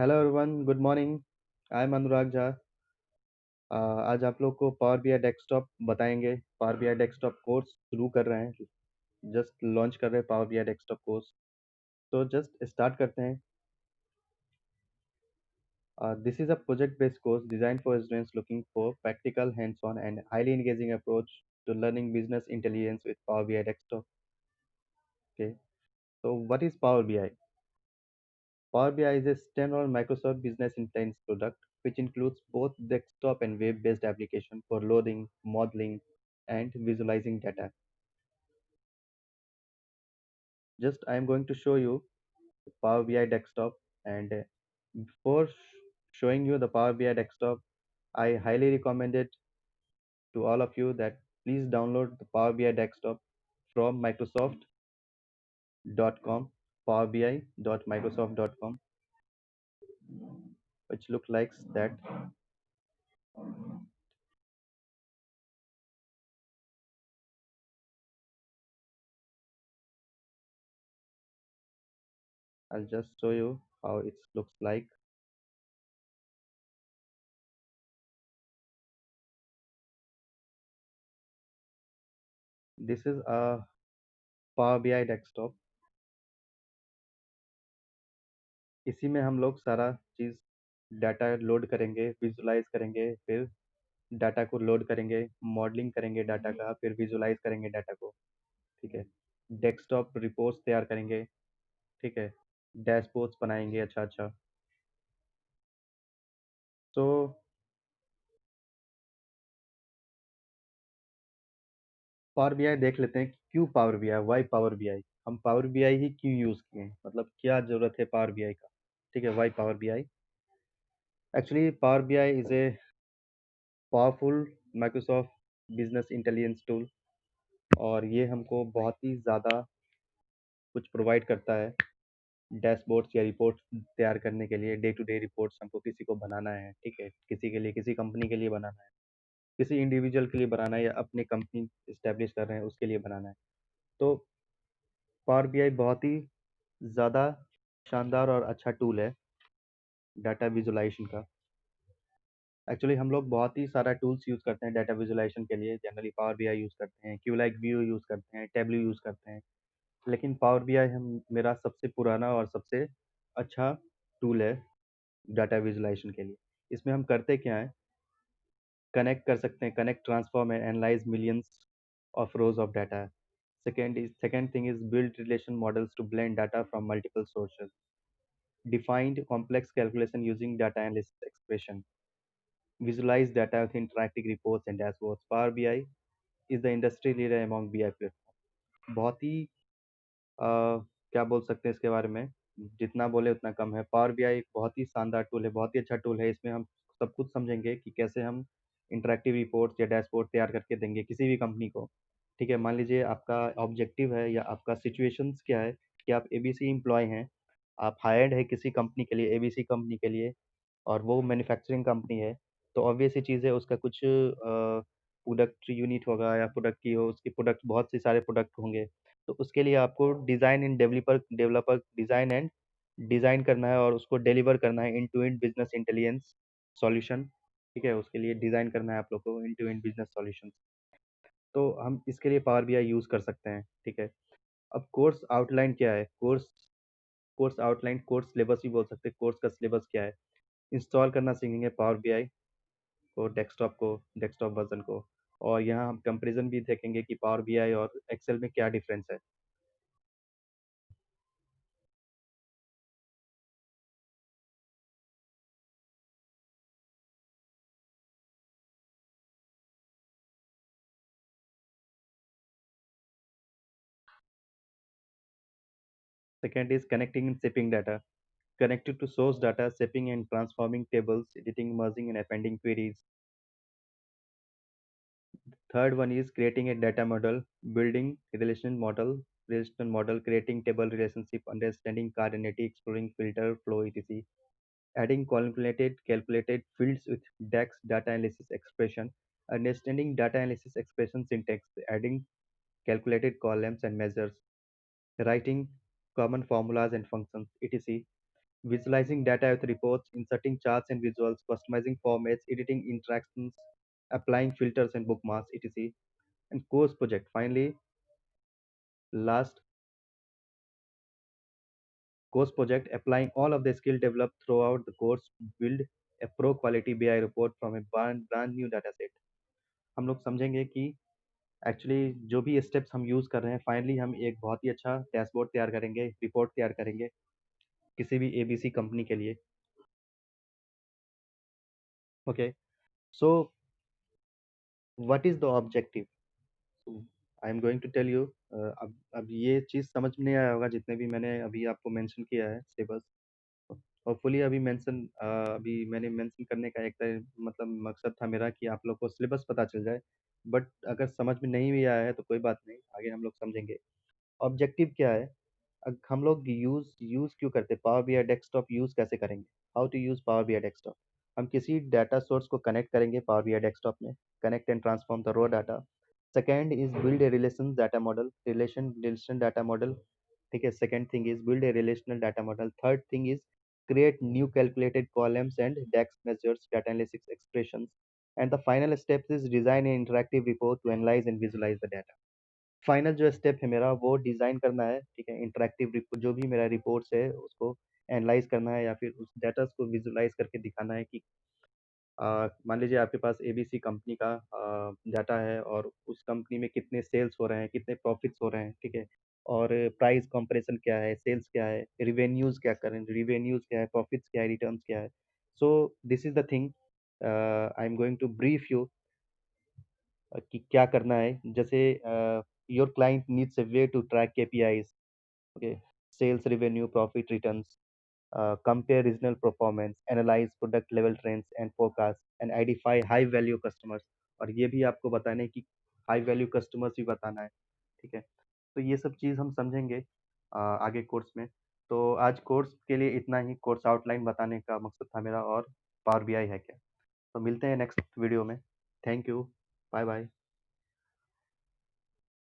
Hello everyone, good morning. I am Anurag Jha. आज आप लोग को पावर बीआई डेस्कटॉप बताएंगे। पावर बीआई डेस्कटॉप कोर्स शुरू कर रहे हैं, जस्ट लॉन्च कर रहे हैं पावर बीआई डेस्कटॉप कोर्स। तो जस्ट स्टार्ट करते हैं। This is a project based course design for students looking for practical hands on and highly engaging approach to learning business intelligence with Power BI desktop. Okay, so what is Power BI? Power BI is a standalone Microsoft Business Intelligence product which includes both desktop and web-based application for loading, modeling, and visualizing data. Just I am going to show you the Power BI desktop, and before showing you the Power BI desktop, I highly recommend it to all of you that please download the Power BI desktop from Microsoft.com, powerbi.microsoft.com, which look like that. I'll just show you how it looks like. This is a Power BI desktop. इसी में हम लोग सारा चीज़ data load करेंगे, visualise करेंगे, फिर data को load करेंगे, मॉडलिंग करेंगे डाटा का, फिर विजुलाइज करेंगे डाटा को। ठीक है, डेस्कटॉप रिपोर्ट्स तैयार करेंगे। ठीक है, डैशबोर्ड्स बनाएंगे अच्छा अच्छा। तो पावर बीआई देख लेते हैं कि क्यों Power BI, why Power BI. हम पावर बीआई ही क्यों यूज़ किए, मतलब क्या ज़रूरत है पावर बीआई का। ठीक है, why Power BI. Actually Power BI is a powerful Microsoft business intelligence tool, और ये हमको बहुत ही ज़्यादा कुछ प्रोवाइड करता है। डैशबोर्ड्स या रिपोर्ट्स तैयार करने के लिए, डे टू डे रिपोर्ट्स हमको किसी को बनाना है, ठीक है, किसी के लिए, किसी कंपनी के लिए बनाना है, किसी इंडिविजुअल के लिए बनाना है, या अपनी कंपनी इस्टेब्लिश कर रहे हैं उसके लिए बनाना है। तो पावर बीआई बहुत ही ज़्यादा शानदार और अच्छा टूल है डाटा विजुलाइजेशन का। एक्चुअली हम लोग बहुत ही सारा टूल्स यूज़ करते हैं डाटा विजुलाइजेशन के लिए। जनरली पावर बीआई यूज़ करते हैं, क्यूलाइक व्यू यूज़ करते हैं, टेबलू यूज़ करते हैं, लेकिन पावर बीआई हम मेरा सबसे पुराना और सबसे अच्छा टूल है डाटा विजुलाइजेशन के लिए। इसमें हम करते क्या है, कनेक्ट कर सकते हैं, connect, transform and analyse millions of rows of data. Second thing is build relation models to blend data from multiple sources, defined complex calculation using data analysis expression, visualize data with interactive reports and dashboards. Power BI is the industry leader among BI platform। बहुत ही क्या बोल सकते हैं इसके बारे में, जितना बोले उतना कम है। पावर बीआई एक बहुत ही शानदार टूल है, बहुत ही अच्छा टूल है। इसमें हम सब कुछ समझेंगे कि कैसे हम इंटरेक्टिव रिपोर्ट्स या डैशबोर्ड तैयार करके देंगे किसी भी कंपनी को। ठीक है, मान लीजिए आपका ऑब्जेक्टिव है या आपका सिचुएशंस क्या है कि आप एबीसी एम्प्लॉय हैं, आप हायर्ड है किसी कंपनी के लिए, एबीसी कंपनी के लिए, और वो मैन्युफैक्चरिंग कंपनी है। तो ऑब्वियस सी चीज़ है, उसका कुछ प्रोडक्ट यूनिट होगा या प्रोडक्ट की हो, उसकी प्रोडक्ट, बहुत से सारे प्रोडक्ट होंगे। तो उसके लिए आपको design and developer developer design and design करना है, और उसको डिलीवर करना है, end to end business intelligence solution. ठीक है, उसके लिए डिज़ाइन करना है आप लोग को end to end business solution. तो हम इसके लिए पावर बीआई यूज़ कर सकते हैं। ठीक है, अब कोर्स आउटलाइन क्या है, कोर्स आउटलाइन, कोर्स सिलेबस भी बोल सकते हैं। कोर्स का सिलेबस क्या है, इंस्टॉल करना सीखेंगे पावर बीआई को, डेस्कटॉप वर्जन को। और यहाँ हम कंपैरिजन भी देखेंगे कि पावर बीआई और एक्सेल में क्या डिफरेंस है। Second is connecting and shaping data. Connected to source data, shaping and transforming tables, editing, merging, and appending queries. Third one is creating a data model, building relational model, creating table relationship, understanding coordinate, exploring filter, flow, etc. Adding calculated fields with DAX, data analysis expression, understanding data analysis expression syntax, adding calculated columns and measures, writing common formulas and functions, etc. visualizing data with reports, inserting charts and visuals, customizing formats, editing interactions, applying filters and bookmarks, etc. And course project. Finally, last course project, applying all of the skill developed throughout the course, build a pro quality BI report from a brand new data set. हम लोग समझेंगे कि actually जो भी steps हम use कर रहे हैं, फाइनली हम एक बहुत ही अच्छा डैशबोर्ड तैयार करेंगे, रिपोर्ट तैयार करेंगे किसी भी एबीसी कंपनी के लिए। Okay, so what is the objective? I am going to tell you. अब ये चीज़ समझ में नहीं आया होगा जितने भी मैंने अभी आपको मेंशन किया है सिलेबस। होपफुली अभी मैंने मेंशन करने का एक मतलब मकसद था मेरा कि आप लोग को सिलेबस पता चल जाए। बट अगर समझ में नहीं भी आया है तो कोई बात नहीं, आगे हम लोग समझेंगे। ऑब्जेक्टिव क्या है? हम लोग यूज़ यूज़ क्यों करते हैं? पावर बीआई डेस्कटॉप यूज़ कैसे करेंगे? How to use Power BI desktop? हम किसी डाटा सोर्स को कनेक्ट करेंगे पावर बीआई डेस्कटॉप में, connect and transform the raw data. Second is build a relation data model, relation data model. ठीक है, second thing is build a relational data model. Third thing is create new calculated columns and DAX measures, data analysis expressions. And the final step is design an interactive report to analyze and visualize the data. Final जो step है मेरा वो design करना है, ठीक है? Interactive जो भी मेरा रिपोर्ट्स है उसको एनालाइज़ करना है या फिर उस डेटा को विजुलाइज़ करके दिखाना है कि मान लीजिए आपके पास एबीसी कंपनी का डाटा है और उस कंपनी में कितने सेल्स हो रहे हैं, कितने प्रॉफिट्स हो रहे हैं, ठीक है? और प्राइस कंपैरिज़न क्या है, सेल्स क्या है, रिवेन्यूज़ क्या है, प्रॉफिट्स क्या है, रिटर्न्स क्या है। So this is the thing I am going to brief you कि क्या करना है। जैसे your client needs a way to track KPIs, okay? Sales, revenue, profit, returns, compare regional performance, analyze product level trends and forecast, and identify high value customers। और ये भी आपको बताना है कि हाई वैल्यू कस्टमर्स भी बताना है, ठीक है? तो ये सब चीज़ हम समझेंगे आगे कोर्स में। तो आज कोर्स के लिए इतना ही, कोर्स आउटलाइन बताने का मकसद था मेरा, और पावर बीआई है क्या। तो मिलते हैं नेक्स्ट वीडियो में। Thank you, bye bye.